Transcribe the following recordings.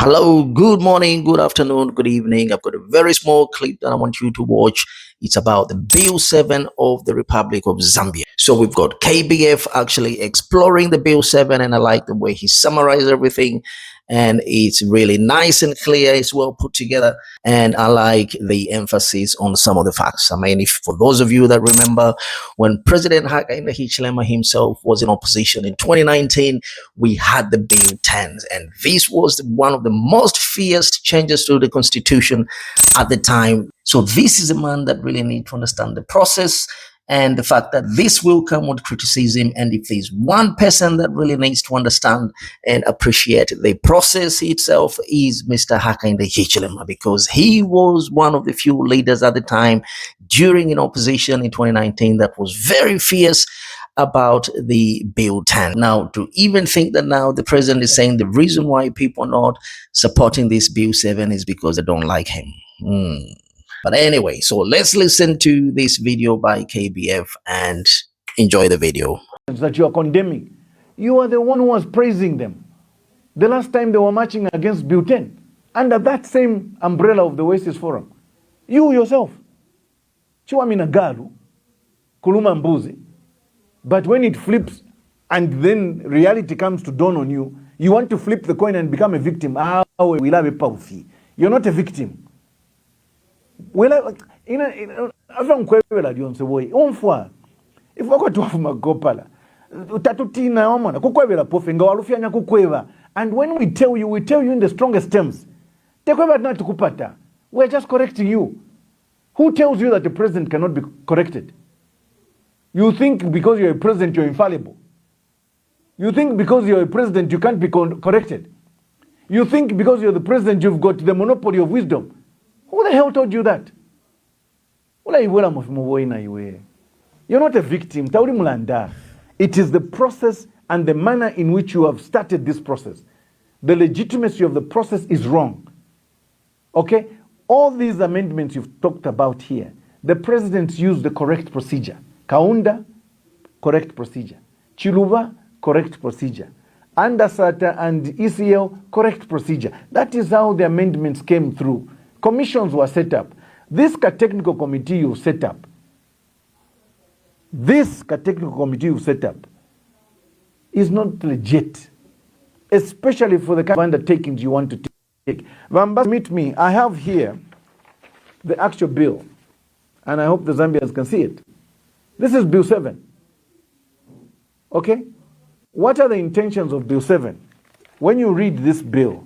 Hello, good morning, good afternoon, good evening. I've got a very small clip that I want you to watch. It's about the Bill 7 of the Republic of Zambia. So we've got KBF actually exploring the Bill 7, and I like the way he summarized everything. And it's really nice and clear. It's well put together. And I like the emphasis on some of the facts. I mean, if for those of you that remember when President Hakainde Hichilema himself was in opposition in 2019, we had the Bill 10, and this was one of the most fierce changes to the constitution at the time. So this is a man that really needs to understand the process and the fact that this will come with criticism. And if there's one person that really needs to understand and appreciate the process itself is Mr. Hakainde Hichilema, because he was one of the few leaders at the time during in opposition in 2019 that was very fierce about the Bill 10. Now, to even think that now the president is saying the reason why people are not supporting this Bill 7 is because they don't like him. But anyway, so let's listen to this video by KBF and enjoy the video. That you are condemning. You are the one who was praising them the last time they were marching against Bill 10 under that same umbrella of the Oasis Forum. You yourself. Chiwamina galu, kuluma mbuzi. But when it flips and then reality comes to dawn on you, you want to flip the coin and become a victim. You're not a victim. Well, if and when we tell you in the strongest terms. We're just correcting you. Who tells you that the president cannot be corrected? You think because you're a president, you're infallible. You think because you're a president, you can't be corrected. You think because you're the president, you've got the monopoly of wisdom. Who the hell told you that? You're not a victim. It is the process and the manner in which you have started this process. The legitimacy of the process is wrong. Okay? All these amendments you've talked about here, the presidents used the correct procedure. Kaunda, correct procedure. Chiluba, correct procedure. Andasata and ECL, correct procedure. That is how the amendments came through. Commissions were set up. This technical committee you set up, is not legit, especially for the kind of undertakings you want to take. Vamba, meet me. I have here the actual bill, and I hope the Zambians can see it. This is Bill 7. Okay? What are the intentions of Bill 7? When you read this bill,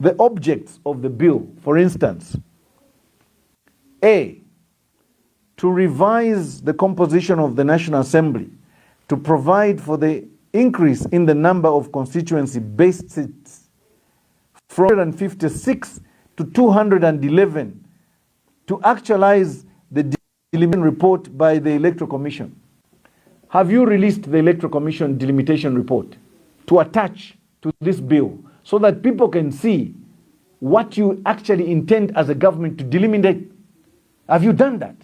the objects of the bill, for instance, A, to revise the composition of the National Assembly to provide for the increase in the number of constituency-based seats from 156 to 211 to actualize the delimitation report by the Electoral Commission. Have you released the Electoral Commission delimitation report to attach to this bill so that people can see what you actually intend as a government to delimitate? Have you done that?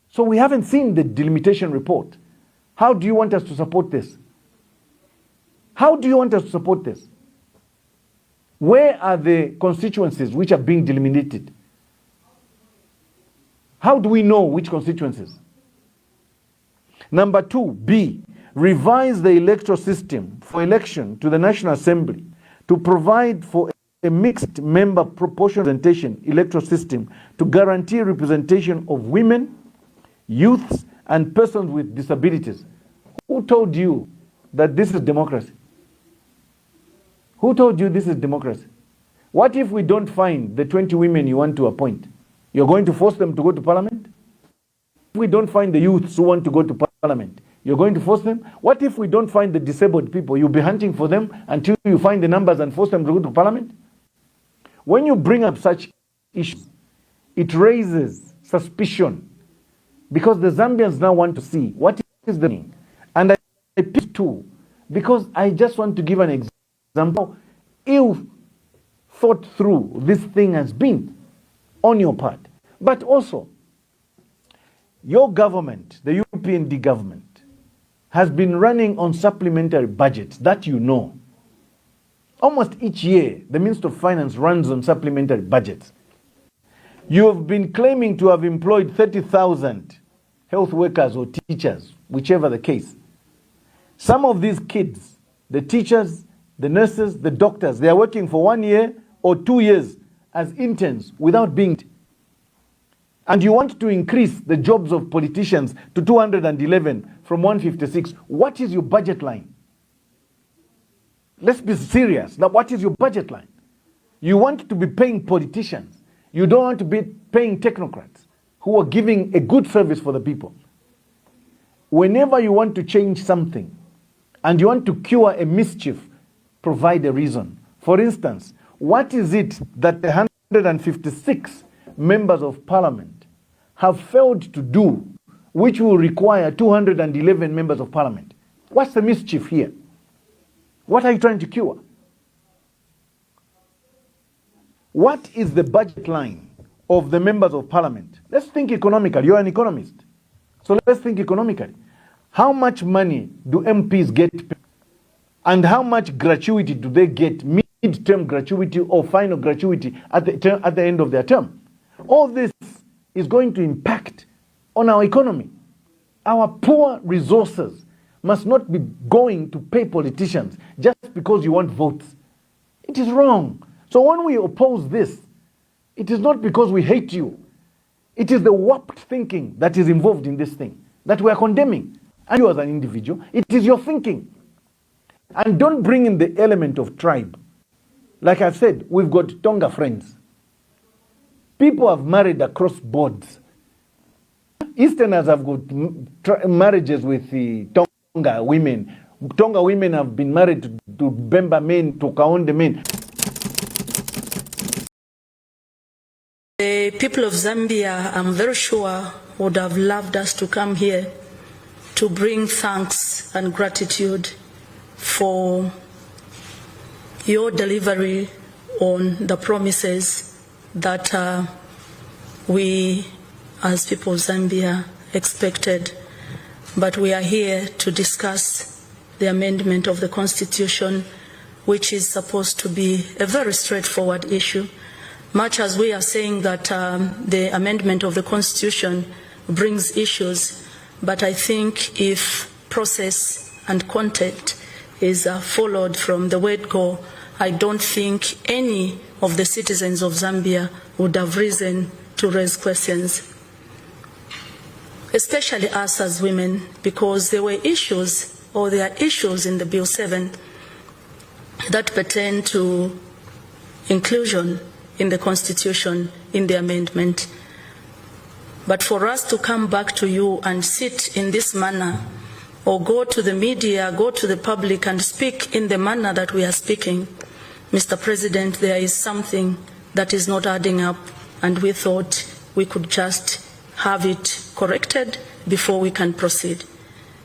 So we haven't seen the delimitation report. How do you want us to support this? How do you want us to support this? Where are the constituencies which are being delimited? How do we know which constituencies? Number 2, B, revise the electoral system for election to the National Assembly to provide for a mixed member proportional representation electoral system to guarantee representation of women, youths, and persons with disabilities. Who told you that this is democracy? Who told you this is democracy? What if we don't find the 20 women you want to appoint? You're going to force them to go to parliament? If we don't find the youths who want to go to parliament, you're going to force them? What if we don't find the disabled people? You'll be hunting for them until you find the numbers and force them to go to parliament? When you bring up such issues, it raises suspicion, because the Zambians now want to see what is the meaning. And I pick too, because I just want to give an example. Ill thought through this thing has been on your part. But also, your government, the UPND government, has been running on supplementary budgets, that you know. Almost each year, the Minister of Finance runs on supplementary budgets. You have been claiming to have employed 30,000 health workers or teachers, whichever the case. Some of these kids, the teachers, the nurses, the doctors, they are working for 1 year or 2 years as interns without being. And you want to increase the jobs of politicians to 211 from 156. What is your budget line? Let's be serious. Now, what is your budget line? You want to be paying politicians. You don't want to be paying technocrats who are giving a good service for the people. Whenever you want to change something and you want to cure a mischief, provide a reason. For instance, what is it that the 156 members of parliament have failed to do, which will require 211 members of parliament? What's the mischief here? What are you trying to cure? What is the budget line of the members of parliament? Let's think economically. You're an economist. So let's think economically. How much money do MPs get? And how much gratuity do they get, mid-term gratuity or final gratuity at the end of their term? All this is going to impact on our economy. Our poor resources must not be going to pay politicians just because you want votes. It is wrong. So when we oppose this, it is not because we hate you. It is the warped thinking that is involved in this thing that we are condemning. And you as an individual, it is your thinking. And don't bring in the element of tribe. Like I've said, we've got Tonga friends. People have married across boards. Easterners have got marriages with the Tonga women. Tonga women have been married to Bemba men, to Kaonde men. The people of Zambia, I'm very sure, would have loved us to come here to bring thanks and gratitude for your delivery on the promises that we as people of Zambia expected. But we are here to discuss the amendment of the Constitution, which is supposed to be a very straightforward issue. Much as we are saying that the amendment of the Constitution brings issues, but I think if process and content is followed from the word go, I don't think any of the citizens of Zambia would have reason to raise questions, especially us as women, because there were issues, or there are issues in the Bill 7 that pertain to inclusion in the Constitution, in the amendment. But for us to come back to you and sit in this manner, or go to the media, go to the public and speak in the manner that we are speaking, Mr. President, there is something that is not adding up, and we thought we could just have it corrected before we can proceed.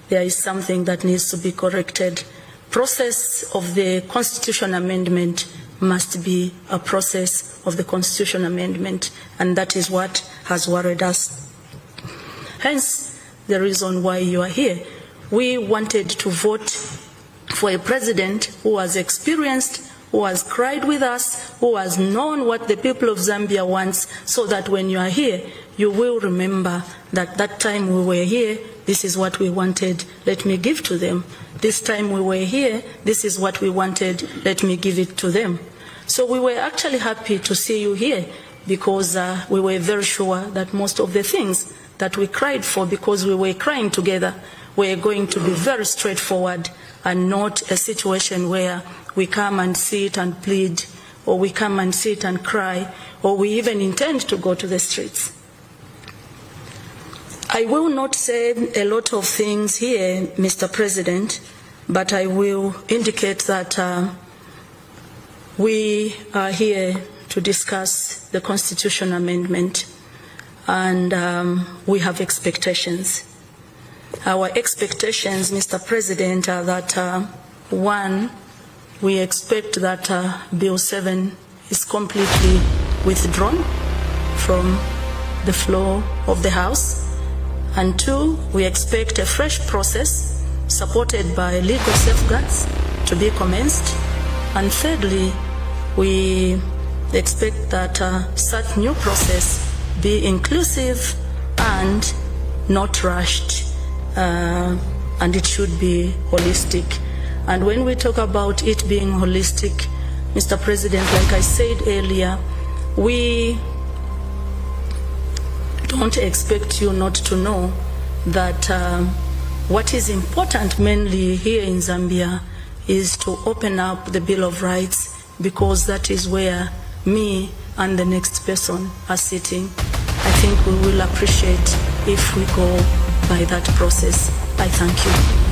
There is something that needs to be corrected. Process of the Constitution amendment must be a process of the Constitution amendment, and that is what has worried us. Hence, the reason why you are here. We wanted to vote for a president who was experienced, who has cried with us, who has known what the people of Zambia wants, so that when you are here, you will remember that that time we were here, this is what we wanted, let me give to them. This time we were here, this is what we wanted, let me give it to them. So we were actually happy to see you here, because we were very sure that most of the things that we cried for, because we were crying together, were going to be very straightforward, and not a situation where we come and sit and plead, or we come and sit and cry, or we even intend to go to the streets. I will not say a lot of things here, Mr. President, but I will indicate that we are here to discuss the Constitution amendment, and we have expectations. Our expectations, Mr. President, are that one, we expect that Bill 7 is completely withdrawn from the floor of the House. And two, we expect a fresh process supported by legal safeguards to be commenced. And thirdly, we expect that such new process be inclusive and not rushed, and it should be holistic. And when we talk about it being holistic, Mr. President, like I said earlier, we don't expect you not to know that what is important mainly here in Zambia is to open up the Bill of Rights, because that is where me and the next person are sitting. I think we will appreciate if we go by that process. I thank you.